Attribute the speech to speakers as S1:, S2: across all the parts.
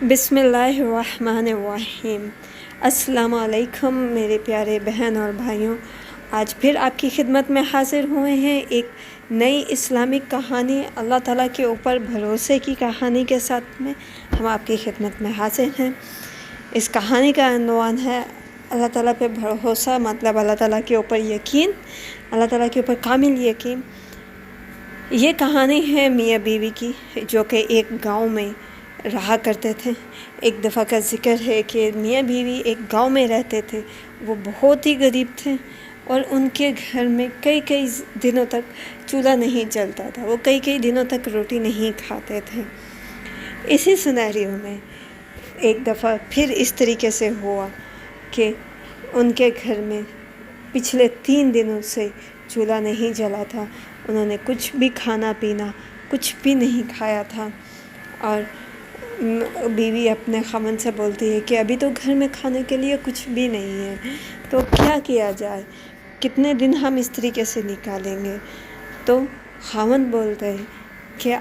S1: بسم اللہ الرحمن الرحیم۔ السلام علیکم میرے پیارے بہن اور بھائیوں، آج پھر آپ کی خدمت میں حاضر ہوئے ہیں ایک نئی اسلامک کہانی، اللہ تعالیٰ کے اوپر بھروسے کی کہانی کے ساتھ میں ہم آپ کی خدمت میں حاضر ہیں۔ اس کہانی کا عنوان ہے اللہ تعالیٰ پہ بھروسہ، مطلب اللہ تعالیٰ کے اوپر یقین، اللہ تعالیٰ کے اوپر کامل یقین۔ یہ کہانی ہے میاں بیوی کی، جو کہ ایک گاؤں میں رہا کرتے تھے۔ ایک دفعہ کا ذکر ہے کہ میاں بیوی ایک گاؤں میں رہتے تھے۔ وہ بہت ہی غریب تھے اور ان کے گھر میں کئی دنوں تک چولہا نہیں جلتا تھا، وہ کئی دنوں تک روٹی نہیں کھاتے تھے۔ اسی سینیریو میں ایک دفعہ پھر اس طریقے سے ہوا کہ ان کے گھر میں پچھلے 3 دنوں سے چولہا نہیں جلا تھا، انہوں نے کچھ بھی کھانا پینا کچھ بھی نہیں کھایا تھا۔ اور بیوی اپنے خاوند سے بولتی ہے کہ ابھی تو گھر میں کھانے کے لیے کچھ بھی نہیں ہے، تو کیا کیا جائے، کتنے دن ہم اس طریقے سے نکالیں گے؟ تو خاوند بولتے ہیں کہ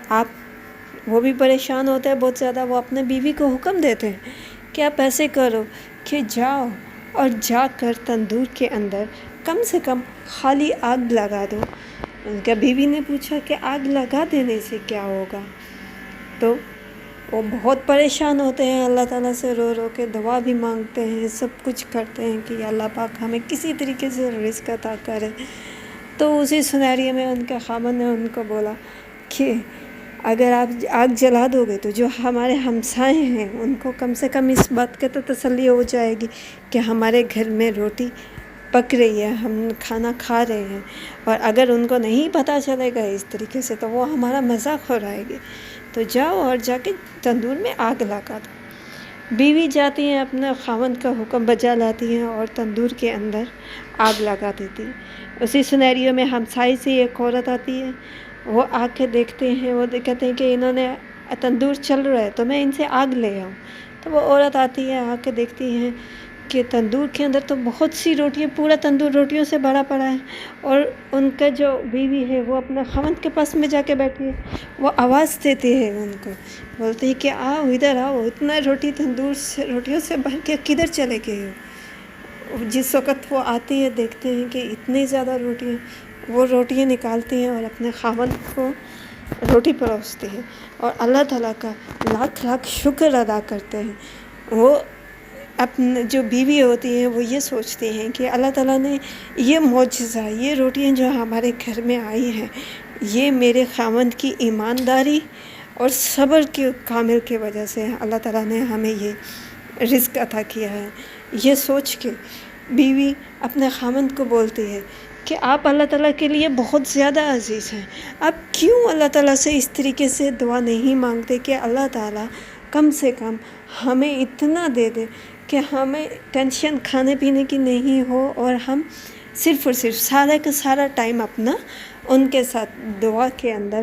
S1: وہ بھی پریشان ہوتے ہیں بہت زیادہ۔ وہ اپنے بیوی کو حکم دیتے ہیں کہ آپ ایسے کرو کہ جاؤ اور جا کر تندور کے اندر کم سے کم خالی آگ لگا دو۔ ان کا بیوی نے پوچھا کہ آگ لگا دینے سے کیا ہوگا؟ تو وہ بہت پریشان ہوتے ہیں، اللہ تعالیٰ سے رو رو کے دعا بھی مانگتے ہیں، سب کچھ کرتے ہیں کہ اللہ پاک ہمیں کسی طریقے سے رزق عطا کرے۔ تو اسی سینیریو میں ان کے خاوند نے ان کو بولا کہ اگر آپ آگ جلا دو گے تو جو ہمارے ہمسائے ہیں ان کو کم سے کم اس بات کی تو تسلی ہو جائے گی کہ ہمارے گھر میں روٹی پک رہی ہے، ہم کھانا کھا رہے ہیں، اور اگر ان کو نہیں پتہ چلے گا اس طریقے سے تو وہ ہمارا مذاق اڑائے گی۔ تو جاؤ اور جا کے تندور میں آگ لگا دو۔ بیوی جاتی ہیں، اپنا خاوند کا حکم بجا لاتی ہیں اور تندور کے اندر آگ لگا دیتی ہیں۔ اسی سینیریو میں ہمسائی سے ایک عورت آتی ہے، وہ آ کے دیکھتے ہیں، وہ کہتے ہیں کہ انہوں نے تندور چل رہا ہے تو میں ان سے آگ لے آؤں۔ تو وہ عورت آتی ہے، آ کے دیکھتی ہیں کہ تندور کے اندر تو بہت سی روٹیاں، پورا تندور روٹیوں سے بھرا پڑا ہے، اور ان کا جو بیوی ہے وہ اپنے خاوند کے پاس میں جا کے بیٹھی ہے۔ وہ آواز دیتی ہے ان کو، بولتی ہے کہ آؤ ادھر آؤ، اتنا روٹی تندور سے روٹیوں سے بھر کے کدھر چلے گئے ہو؟ جس وقت وہ آتی ہے دیکھتے ہیں کہ اتنی زیادہ روٹیاں، وہ روٹیاں نکالتی ہیں اور اپنے خاوند کو روٹی پروستی ہے اور اللہ تعالیٰ کا لاکھ شکر ادا کرتے ہیں۔ وہ اپنے جو بیوی ہوتی ہیں وہ یہ سوچتی ہیں کہ اللہ تعالیٰ نے یہ معجزہ، یہ روٹیاں جو ہمارے گھر میں آئی ہیں، یہ میرے خاوند کی ایمانداری اور صبر کے کامل کی وجہ سے اللہ تعالیٰ نے ہمیں یہ رزق عطا کیا ہے۔ یہ سوچ کے بیوی اپنے خاوند کو بولتی ہے کہ آپ اللہ تعالیٰ کے لیے بہت زیادہ عزیز ہیں، آپ کیوں اللہ تعالیٰ سے اس طریقے سے دعا نہیں مانگتے کہ اللہ تعالیٰ کم سے کم ہمیں اتنا دے دے کہ ہمیں ٹینشن کھانے پینے کی نہیں ہو، اور ہم صرف اور صرف سارا کا سارا ٹائم اپنا ان کے ساتھ دعا کے اندر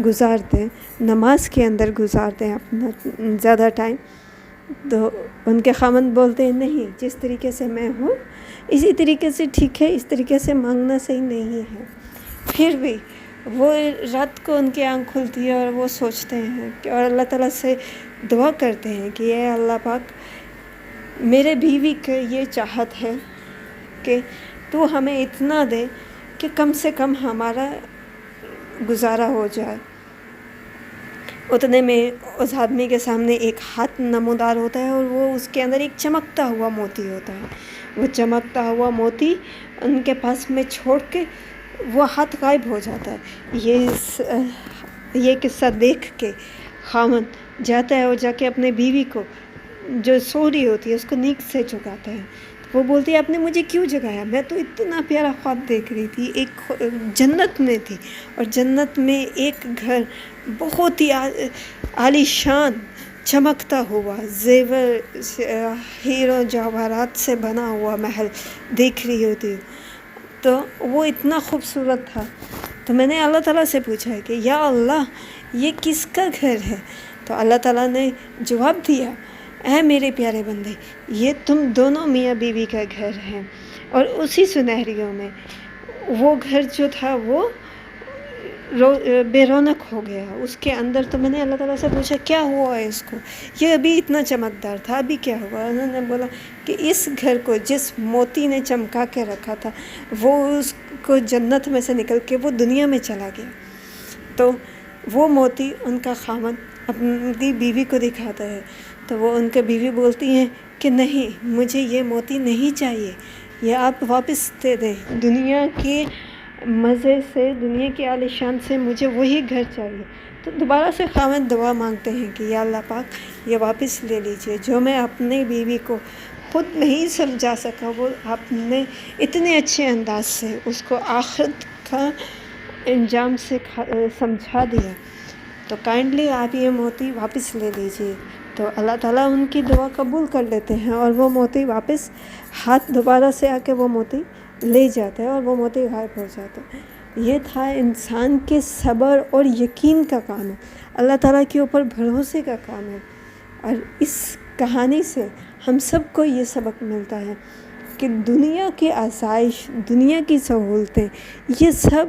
S1: گزار دیں، نماز کے اندر گزار دیں اپنا زیادہ ٹائم۔ تو ان کے خاوند بولتے ہیں نہیں، جس طریقے سے میں ہوں اسی طریقے سے ٹھیک ہے، اس طریقے سے مانگنا صحیح نہیں ہے۔ پھر بھی وہ رات کو ان کی آنکھ کھلتی ہے اور وہ سوچتے ہیں کہ اور اللہ تعالیٰ سے دعا کرتے ہیں کہ اے اللہ پاک، میرے بیوی کا یہ چاہت ہے کہ تو ہمیں اتنا دے کہ کم سے کم ہمارا گزارا ہو جائے۔ اتنے میں اس آدمی کے سامنے ایک ہاتھ نمودار ہوتا ہے اور وہ اس کے اندر ایک چمکتا ہوا موتی ہوتا ہے۔ وہ چمکتا ہوا موتی ان کے پاس میں چھوڑ کے وہ ہاتھ غائب ہو جاتا ہے۔ یہ قصہ دیکھ کے خاوند جاتا ہے اور جا کے اپنے بیوی کو جو سو رہی ہوتی ہے اس کو نیند سے جگاتا ہے۔ وہ بولتی ہے آپ نے مجھے کیوں جگایا؟ میں تو اتنا پیارا خواب دیکھ رہی تھی، ایک جنت میں تھی، اور جنت میں ایک گھر بہت ہی عالی شان چمکتا ہوا زیور ہیروں جواہرات سے بنا ہوا محل دیکھ رہی ہوتی، تو وہ اتنا خوبصورت تھا۔ تو میں نے اللہ تعالیٰ سے پوچھا کہ یا اللہ یہ کس کا گھر ہے؟ تو اللہ تعالیٰ نے جواب دیا، اے میرے پیارے بندے، یہ تم دونوں میاں بیوی کا گھر ہے۔ اور اسی سینیریو میں وہ گھر جو تھا وہ بے رونق ہو گیا اس کے اندر. تو میں نے اللہ تعالیٰ سے پوچھا کیا ہوا ہے اس کو, یہ ابھی اتنا چمکدار تھا, ابھی کیا ہوا؟ انہوں نے بولا کہ اس گھر کو جس موتی نے چمکا کے رکھا تھا وہ اس کو جنت میں سے نکل کے وہ دنیا میں چلا گیا. تو وہ موتی ان کا خاوند اپنی بیوی کو دکھاتا ہے, تو وہ ان کے بیوی بولتی ہیں کہ نہیں, مجھے یہ موتی نہیں چاہیے, یہ آپ واپس دے دیں. دنیا کے مزے سے, دنیا کی عالیشان سے مجھے وہی گھر چاہیے. تو دوبارہ سے خاوند دعا مانگتے ہیں کہ یا اللہ پاک یہ واپس لے لیجئے, جو میں اپنی بیوی کو خود نہیں سمجھا سکا وہ آپ نے اتنے اچھے انداز سے اس کو آخرت کا انجام سے سمجھا دیا. تو کائنڈلی آپ یہ موتی واپس لے لیجئے. تو اللہ تعالیٰ ان کی دعا قبول کر لیتے ہیں اور وہ موتی واپس ہاتھ دوبارہ سے آ کے وہ موتی لے جاتا ہے اور وہ موتی غائب ہو جاتا ہے. یہ تھا انسان کے صبر اور یقین کا کام ہے, اللہ تعالیٰ کے اوپر بھروسے کا کام ہے. اور اس کہانی سے ہم سب کو یہ سبق ملتا ہے کہ دنیا کی آسائش, دنیا کی سہولتیں یہ سب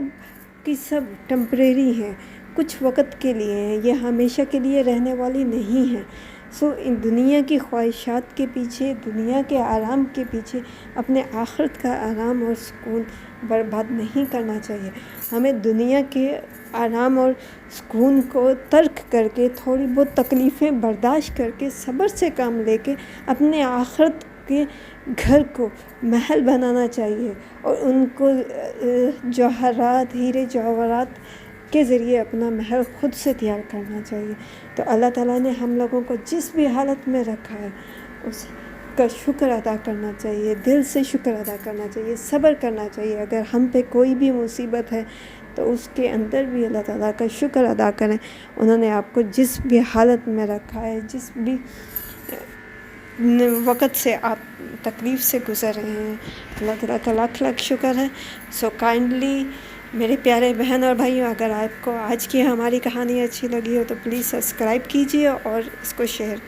S1: کی سب ٹمپریری ہیں, کچھ وقت کے لیے ہیں, یہ ہمیشہ کے لیے رہنے والی نہیں ہیں. ان دنیا کی خواہشات کے پیچھے, دنیا کے آرام کے پیچھے اپنے آخرت کا آرام اور سکون برباد نہیں کرنا چاہیے. ہمیں دنیا کے آرام اور سکون کو ترک کر کے, تھوڑی بہت تکلیفیں برداشت کر کے, صبر سے کام لے کے اپنے آخرت کے گھر کو محل بنانا چاہیے اور ان کو جوہرات, ہیرے جواہرات کے ذریعے اپنا محل خود سے تیار کرنا چاہیے. تو اللہ تعالیٰ نے ہم لوگوں کو جس بھی حالت میں رکھا ہے اس کا شکر ادا کرنا چاہیے, دل سے شکر ادا کرنا چاہیے, صبر کرنا چاہیے. اگر ہم پہ کوئی بھی مصیبت ہے تو اس کے اندر بھی اللہ تعالیٰ کا شکر ادا کریں. انہوں نے آپ کو جس بھی حالت میں رکھا ہے, جس بھی وقت سے آپ تکلیف سے گزر رہے ہیں, اللہ تعالیٰ کا لاکھ لاکھ شکر ہے. سو کائنڈلی میرے پیارے بہن اور بھائیوں, اگر آپ کو آج کی ہماری کہانی اچھی لگی ہو تو پلیز سبسکرائب کیجیے اور اس کو شیئر